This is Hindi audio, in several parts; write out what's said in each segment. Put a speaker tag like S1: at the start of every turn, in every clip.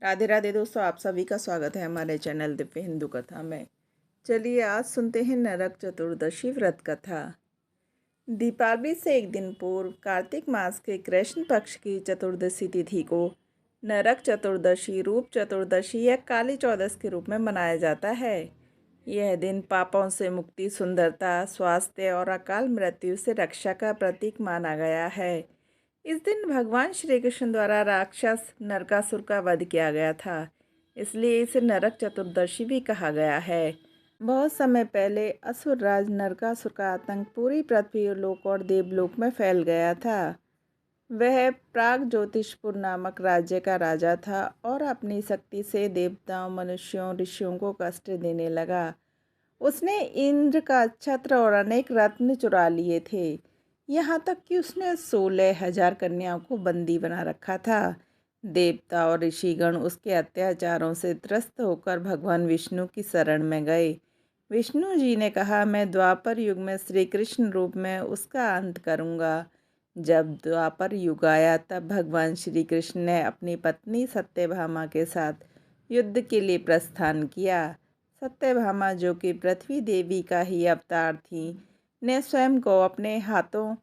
S1: राधे राधे दोस्तों, आप सभी का स्वागत है हमारे चैनल दिव्य हिंदू कथा में। चलिए आज सुनते हैं नरक चतुर्दशी व्रत कथा। दीपावली से एक दिन पूर्व कार्तिक मास के कृष्ण पक्ष की चतुर्दशी तिथि को नरक चतुर्दशी, रूप चतुर्दशी या काली चौदस के रूप में मनाया जाता है। यह दिन पापों से मुक्ति, सुंदरता, स्वास्थ्य और अकाल मृत्यु से रक्षा का प्रतीक माना गया है। इस दिन भगवान श्री कृष्ण द्वारा राक्षस नरकासुर का वध किया गया था, इसलिए इसे नरक चतुर्दशी भी कहा गया है। बहुत समय पहले असुर राज नरकासुर का आतंक पूरी पृथ्वी लोक और देवलोक में फैल गया था। वह प्राग ज्योतिषपुर नामक राज्य का राजा था और अपनी शक्ति से देवताओं, मनुष्यों, ऋषियों को कष्ट देने लगा। उसने इंद्र का छत्र और अनेक रत्न चुरा लिए थे। यहाँ तक कि उसने 16,000 कन्याओं को बंदी बना रखा था। देवता और ऋषिगण उसके अत्याचारों से त्रस्त होकर भगवान विष्णु की शरण में गए। विष्णु जी ने कहा, मैं द्वापर युग में श्री कृष्ण रूप में उसका अंत करूँगा। जब द्वापर युग आया तब भगवान श्री कृष्ण ने अपनी पत्नी सत्यभामा के साथ युद्ध के लिए प्रस्थान किया। सत्यभामा, जो कि पृथ्वी देवी का ही अवतार थी, ने स्वयं को अपने हाथों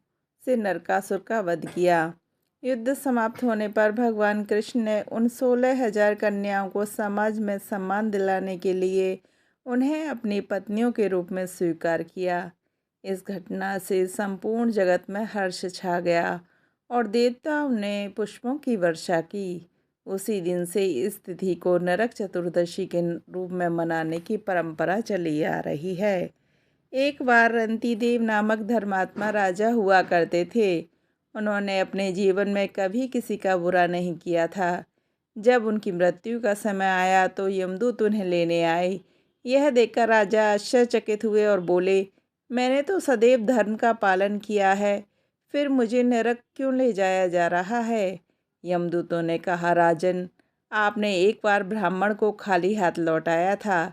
S1: से नरकासुर का वध किया। युद्ध समाप्त होने पर भगवान कृष्ण ने उन 16,000 कन्याओं को समाज में सम्मान दिलाने के लिए उन्हें अपनी पत्नियों के रूप में स्वीकार किया। इस घटना से संपूर्ण जगत में हर्ष छा गया और देवताओं ने पुष्पों की वर्षा की। उसी दिन से इस तिथि को नरक चतुर्दशी के रूप में मनाने की परंपरा चली आ रही है। एक बार रंतिदेव नामक धर्मात्मा राजा हुआ करते थे। उन्होंने अपने जीवन में कभी किसी का बुरा नहीं किया था। जब उनकी मृत्यु का समय आया तो यमदूत उन्हें लेने आए। यह देखकर राजा आश्चर्यचकित हुए और बोले, मैंने तो सदैव धर्म का पालन किया है, फिर मुझे नरक क्यों ले जाया जा रहा है? यमदूतों ने कहा, राजन, आपने एक बार ब्राह्मण को खाली हाथ लौटाया था।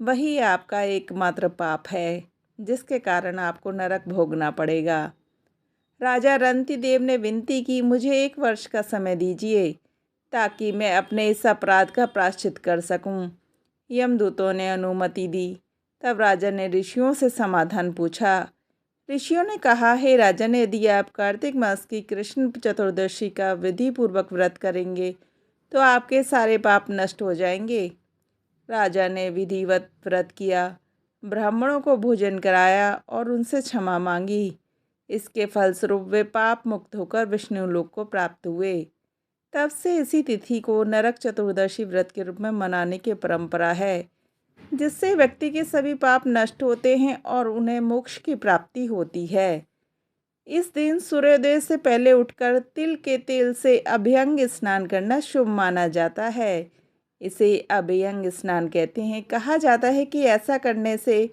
S1: वही आपका एकमात्र पाप है, जिसके कारण आपको नरक भोगना पड़ेगा। राजा रंतिदेव ने विनती की, मुझे 1 वर्ष का समय दीजिए ताकि मैं अपने इस अपराध का प्रायश्चित कर सकूं। यमदूतों ने अनुमति दी। तब राजा ने ऋषियों से समाधान पूछा। ऋषियों ने कहा, हे राजन, यदि आप कार्तिक मास की कृष्ण चतुर्दशी का विधि पूर्वक व्रत करेंगे तो आपके सारे पाप नष्ट हो जाएंगे। राजा ने विधिवत व्रत किया, ब्राह्मणों को भोजन कराया और उनसे क्षमा मांगी। इसके फलस्वरूप वे पाप मुक्त होकर विष्णु लोक को प्राप्त हुए। तब से इसी तिथि को नरक चतुर्दशी व्रत के रूप में मनाने की परंपरा है, जिससे व्यक्ति के सभी पाप नष्ट होते हैं और उन्हें मोक्ष की प्राप्ति होती है। इस दिन सूर्योदय से पहले उठकर तिल के तेल से अभ्यंग स्नान करना शुभ माना जाता है। इसे अभ्यंग स्नान कहते हैं। कहा जाता है कि ऐसा करने से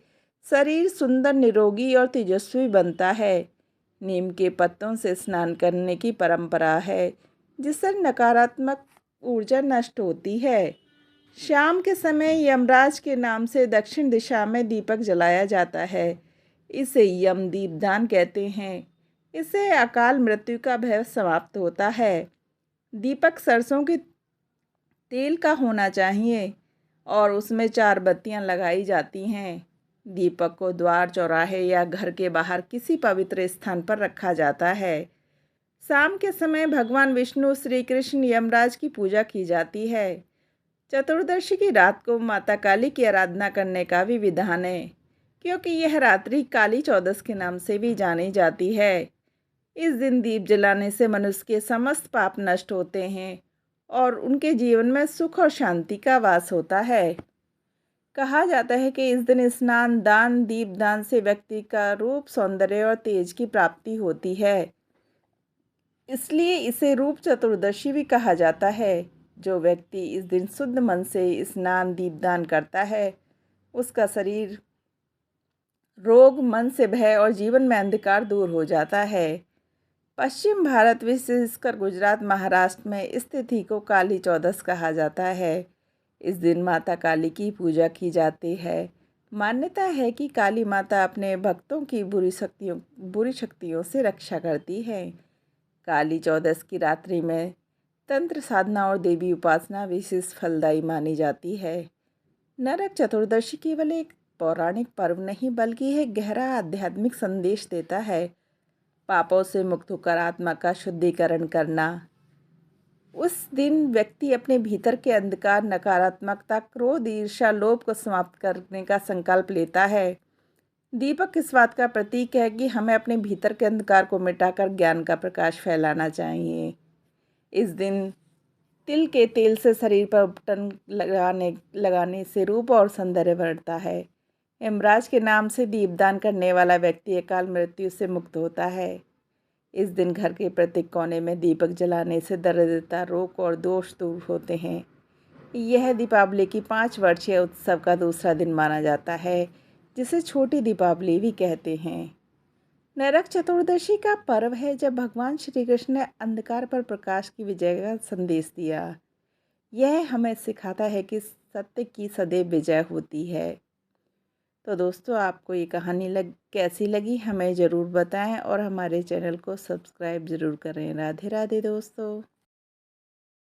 S1: शरीर सुंदर, निरोगी और तेजस्वी बनता है। नीम के पत्तों से स्नान करने की परंपरा है, जिससे नकारात्मक ऊर्जा नष्ट होती है। शाम के समय यमराज के नाम से दक्षिण दिशा में दीपक जलाया जाता है। इसे यम दीपदान कहते हैं। इससे अकाल मृत्यु का भय समाप्त होता है। दीपक सरसों के तेल का होना चाहिए और उसमें 4 बत्तियां लगाई जाती हैं। दीपक को द्वार, चौराहे या घर के बाहर किसी पवित्र स्थान पर रखा जाता है। शाम के समय भगवान विष्णु, श्री कृष्ण, यमराज की पूजा की जाती है। चतुर्दशी की रात को माता काली की आराधना करने का भी विधान है, क्योंकि यह रात्रि काली चौदस के नाम से भी जानी जाती है। इस दिन दीप जलाने से मनुष्य के समस्त पाप नष्ट होते हैं और उनके जीवन में सुख और शांति का वास होता है। कहा जाता है कि इस दिन स्नान, दान, दीपदान से व्यक्ति का रूप, सौंदर्य और तेज की प्राप्ति होती है। इसलिए इसे रूप चतुर्दशी भी कहा जाता है। जो व्यक्ति इस दिन शुद्ध मन से स्नान, दीपदान करता है, उसका शरीर, रोग, मन से भय और जीवन में अंधकार दूर हो जाता है। पश्चिम भारत, विशेषकर गुजरात, महाराष्ट्र में इस तिथि को काली चौदस कहा जाता है। इस दिन माता काली की पूजा की जाती है। मान्यता है कि काली माता अपने भक्तों की बुरी शक्तियों से रक्षा करती है। काली चौदस की रात्रि में तंत्र साधना और देवी उपासना विशेष फलदायी मानी जाती है। नरक चतुर्दशी केवल एक पौराणिक पर्व नहीं बल्कि एक गहरा आध्यात्मिक संदेश देता है। पापों से मुक्त होकर आत्मा का शुद्धिकरण करना। उस दिन व्यक्ति अपने भीतर के अंधकार, नकारात्मकता, क्रोध, ईर्ष्या, लोभ को समाप्त करने का संकल्प लेता है। दीपक इस बात का प्रतीक है कि हमें अपने भीतर के अंधकार को मिटाकर ज्ञान का प्रकाश फैलाना चाहिए। इस दिन तिल के तेल से शरीर पर उपटन लगाने से रूप और सौंदर्य बढ़ता है। यमराज के नाम से दीपदान करने वाला व्यक्ति अकाल मृत्यु से मुक्त होता है। इस दिन घर के प्रत्येक कोने में दीपक जलाने से दरिद्रता, रोग और दोष दूर होते हैं। यह दीपावली की 5 वर्षीय उत्सव का दूसरा दिन माना जाता है, जिसे छोटी दीपावली भी कहते हैं। नरक चतुर्दशी का पर्व है जब भगवान श्री कृष्ण ने अंधकार पर प्रकाश की विजय का संदेश दिया। यह हमें सिखाता है कि सत्य की सदैव विजय होती है। तो दोस्तों, आपको ये कहानी कैसी लगी हमें ज़रूर बताएं और हमारे चैनल को सब्सक्राइब ज़रूर करें। राधे राधे दोस्तों।